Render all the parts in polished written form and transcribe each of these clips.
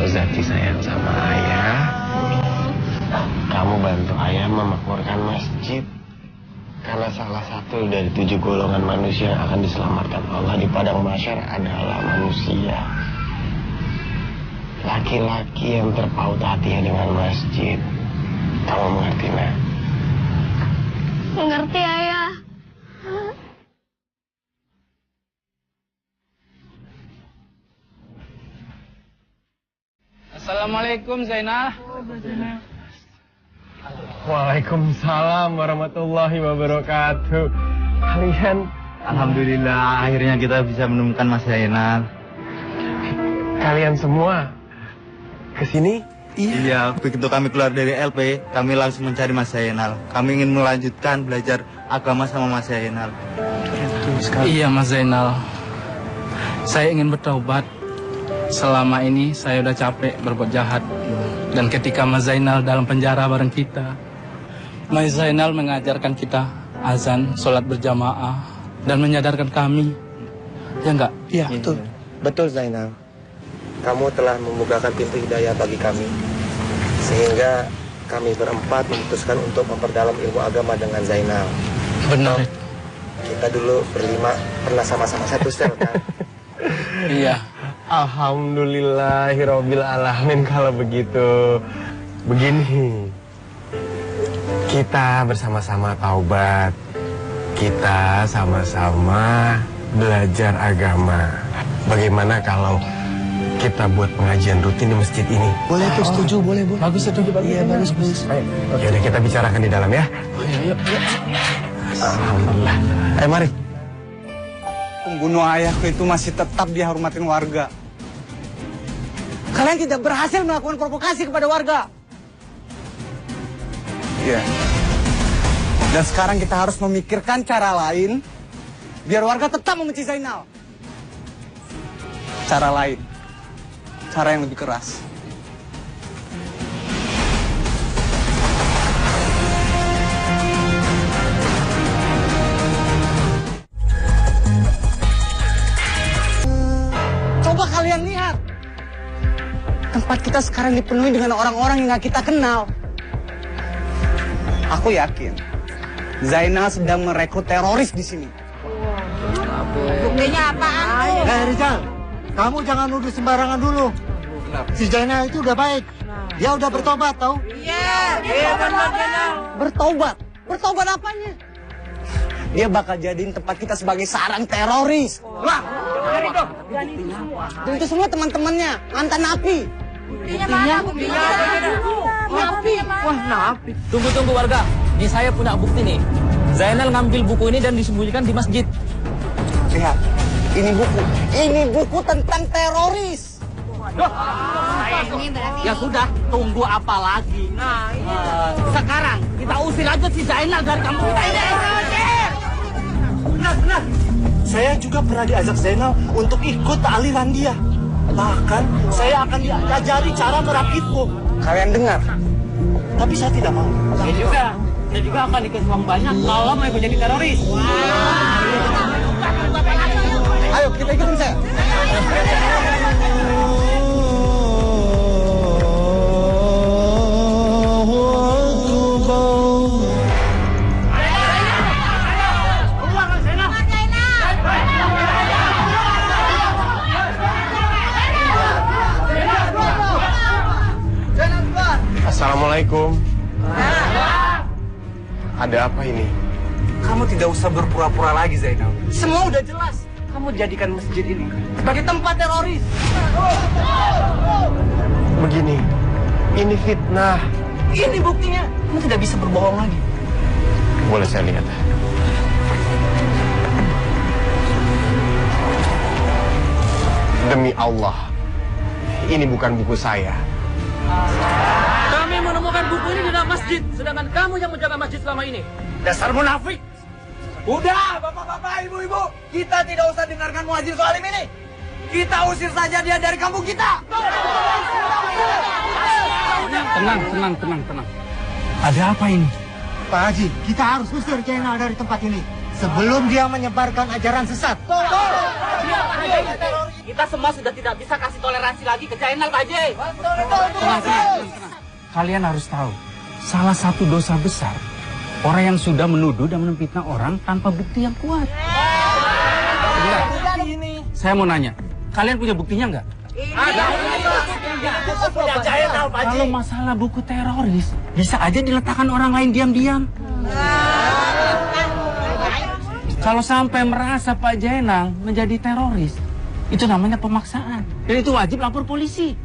Zaki sayang sama ayah, kamu bantu ayah memakmurkan masjid. Karena salah satu dari 7 golongan manusia yang akan diselamatkan Allah di padang mahsyar adalah manusia. Laki-laki yang terpaut hatinya dengan masjid. Kamu mengerti, nak? Mengerti, ayah. Assalamualaikum, Zainal. Waalaikumsalam warahmatullahi wabarakatuh. Kalian, alhamdulillah akhirnya kita bisa menemukan Mas Zainal. Kalian semua kesini? Iya, begitu kami keluar dari LP, kami langsung mencari Mas Zainal. Kami ingin melanjutkan belajar agama sama Mas Zainal. Iya, Mas Zainal. Saya ingin bertaubat. Selama ini saya udah capek berbuat jahat. Dan ketika Mas Zainal dalam penjara bareng kita, Mas Zainal mengajarkan kita azan, sholat berjamaah, dan menyadarkan kami. Ya enggak? Iya, betul. Betul, Zainal. Kamu telah membukakan pintu hidayah bagi kami. Sehingga kami berempat memutuskan untuk memperdalam ilmu agama dengan Zainal. Benar. Kita dulu berlima pernah sama-sama satu sel, kan? Iya. Alhamdulillahirabbil alamin kalau begitu. Begini, kita bersama-sama taubat. Kita sama-sama belajar agama. Bagaimana kalau kita buat pengajian rutin di masjid ini? Boleh tuh, setuju, boleh. Bagus, setuju, bagus. Iya, bagus. Yaudah, kita bicarakan di dalam ya. Oh, iya. Alhamdulillah. Ayo, mari. Pembunuh ayahku itu masih tetap dihormatin warga. Kalian tidak berhasil melakukan provokasi kepada warga. Iya. Dan sekarang kita harus memikirkan cara lain biar warga tetap membenci Zainal. Cara lain. Cara yang lebih keras. Coba kalian lihat. Tempat kita sekarang dipenuhi dengan orang-orang yang gak kita kenal. Aku yakin Zainal sedang merekrut teroris di sini. Buktinya apaan? Rizal, kamu jangan nuduh sembarangan dulu. Si Zainal itu udah baik. Dia udah bertobat, tau? Iya benar. Bertobat? Bertobat apanya? Dia bakal jadiin tempat kita sebagai sarang teroris. Wah, dan itu semua teman-temannya, mantan napi. Buktinya Napi? Wah, napi. Tunggu warga, ini saya punya bukti nih. Zainal ngambil buku ini dan disembunyikan di masjid. Lihat, ini buku. Ini buku tentang teroris. Ya sudah, tunggu apa lagi? Sekarang kita usir aja si Zainal dari kampung kita ini. Benar. Saya juga pernah diajak Zainal untuk ikut aliran dia. Bahkan saya akan diajari cara merakit bom. Kalian dengar? Tapi saya tidak mau. Saya juga akan dikasih uang banyak kalau mau ikut jadi teroris. Ayo, kita ikutin saya. Assalamualaikum. Ada apa ini? Kamu tidak usah berpura-pura lagi, Zainal. Semua udah jelas. Kamu jadikan masjid ini sebagai tempat teroris. Begini, ini fitnah. Ini buktinya. Kamu tidak bisa berbohong lagi. Boleh saya lihat? Demi Allah, ini bukan buku saya. Kami menemukan buku ini di dalam masjid, sedangkan kamu yang menjaga masjid selama ini. Dasar munafik. Udah, bapak-bapak, ibu-ibu. Kita tidak usah dengarkan muadzin Salim ini. Kita usir saja dia dari kampung kita. Tenang. Ada apa ini? Pak Haji, kita harus usir Zainal dari tempat ini sebelum dia menyebarkan ajaran sesat. Tolong! Dia teroris. Kita semua sudah tidak bisa kasih toleransi lagi ke Zainal, Pak Haji. Tenang. Kalian harus tahu, salah satu dosa besar orang yang sudah menuduh dan memfitnah orang tanpa bukti yang kuat. Saya mau nanya, kalian punya buktinya nggak? Kalau masalah buku teroris, bisa aja diletakkan orang lain diam-diam. Kalau sampai merasa Pak Zainal menjadi teroris, itu namanya pemaksaan. Dan itu wajib lapor polisi.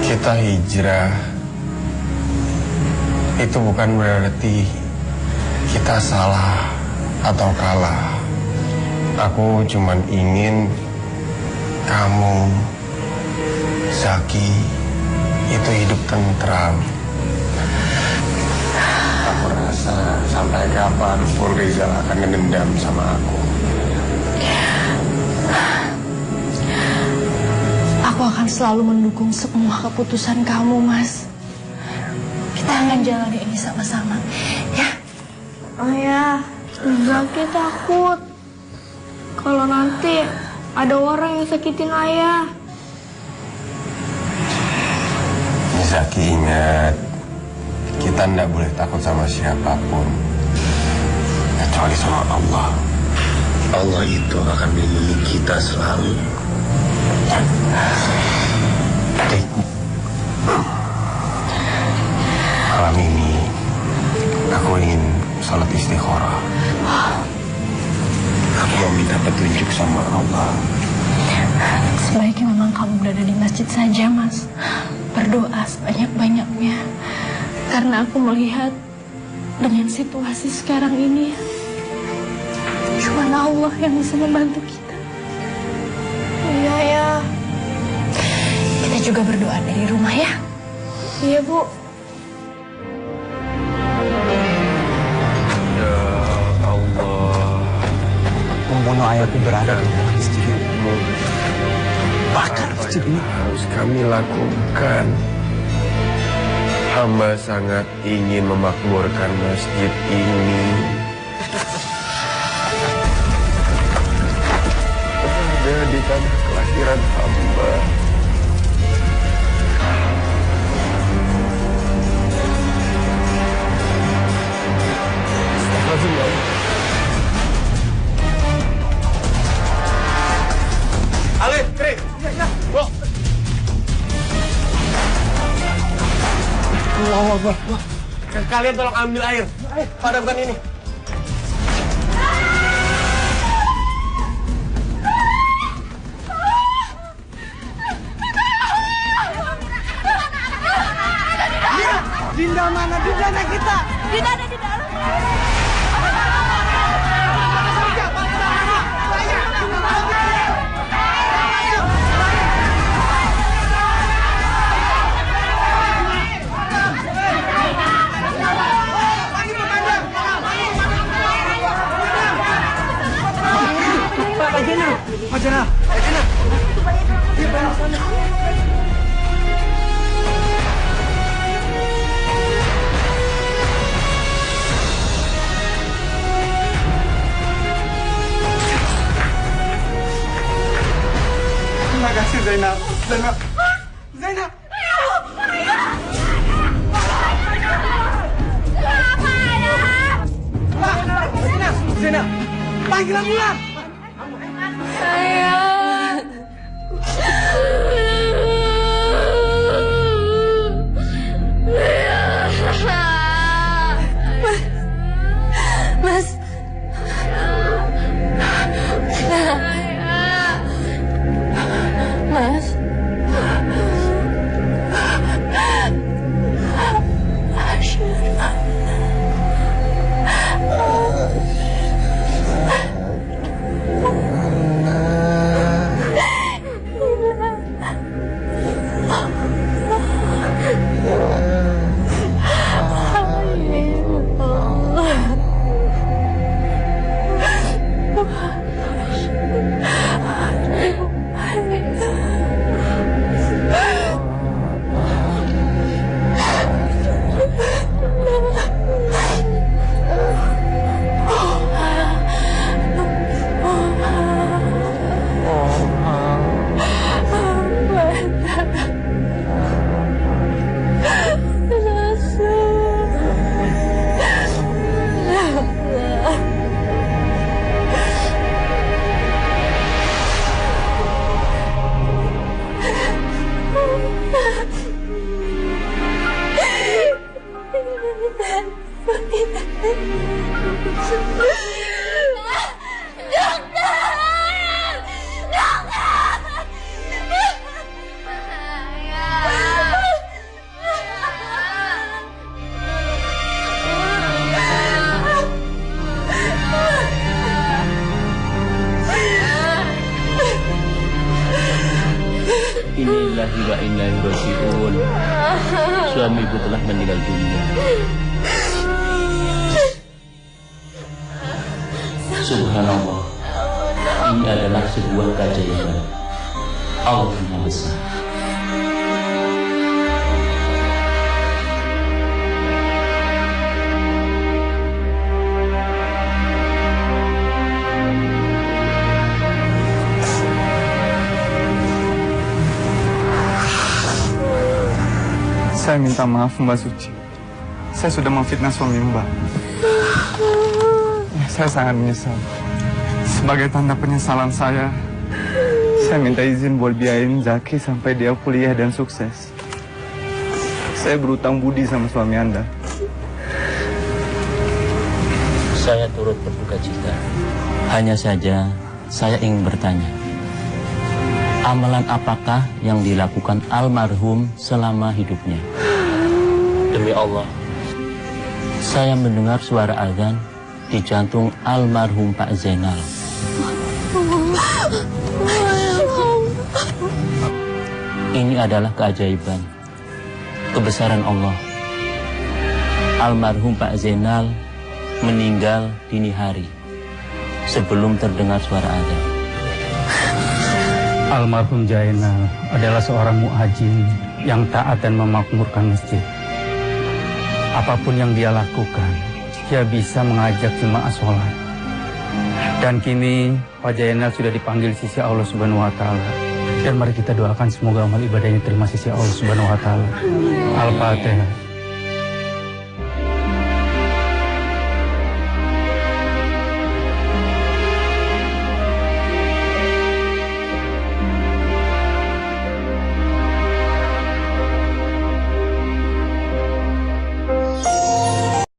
Kita hijrah itu bukan berarti kita salah atau kalah. Aku cuman ingin kamu, Zaki, itu hidup tentram. Aku rasa sampai kapanpun Rizal akan ngedendam sama aku. Aku akan selalu mendukung semua keputusan kamu, Mas. Kita akan jalani ini sama-sama, ya? Ayah, Zaki takut kalau nanti ada orang yang sakitin ayah. Zaki ingat, kita tidak boleh takut sama siapapun, kecuali sama Allah. Allah itu akan melindungi kita selalu. Malam ini aku ingin salat istikharah. Aku mau minta petunjuk sama Allah. Sebaiknya memang kamu berada di masjid saja, Mas. Berdoa sebanyak-banyaknya. Karena aku melihat dengan situasi sekarang ini, cuma Allah yang bisa membantu kita. Iya, ya. Kita juga berdoa dari rumah, ya? Iya, Bu. Ya Allah, Membunuh ayahku berada di dalam masjid. Bahkan masjid ini harus kami lakukan. Hamba sangat ingin memakmurkan masjid ini. Ada di tanah kelahiran hamba. Alif, Kri. Bro. Kalian tolong ambil air. Padamkan ini. Dinda mana? Dinda anak kita. Dinda ada di dalam. Pak Zainal. Terima kasih Zainal. Zainal. Zainal. Zainal. Panggil ambulans. Ayah. Mas. Mas. Inillahi wa inna ilaihi raji'un. Suami ibu telah meninggal dunia. Subhanallah. Ini adalah sebuah keajaiban. Allah Maha Besar. Saya minta maaf Mbak Suci. Saya sudah memfitnah suami Mbak. Saya sangat menyesal. Sebagai tanda penyesalan saya minta izin buat biayain Zaki sampai dia kuliah dan sukses. Saya berutang budi sama suami Anda. Saya turut berduka cita. Hanya saja saya ingin bertanya, amalan apakah yang dilakukan almarhum selama hidupnya? Demi Allah, saya mendengar suara azan di jantung almarhum Pak Zainal. Ini adalah keajaiban, kebesaran Allah. Almarhum Pak Zainal meninggal dini hari sebelum terdengar suara azan. Almarhum Zainal adalah seorang muadzin yang taat dan memakmurkan masjid. Apapun yang dia lakukan, dia bisa mengajak jemaah sholat. Dan kini Pak Zainal sudah dipanggil sisi Allah Subhanahu wa Ta'ala. Dan mari kita doakan semoga amal ibadahnya terima sisi Allah Subhanahu wa Ta'ala. Al-Fatihah.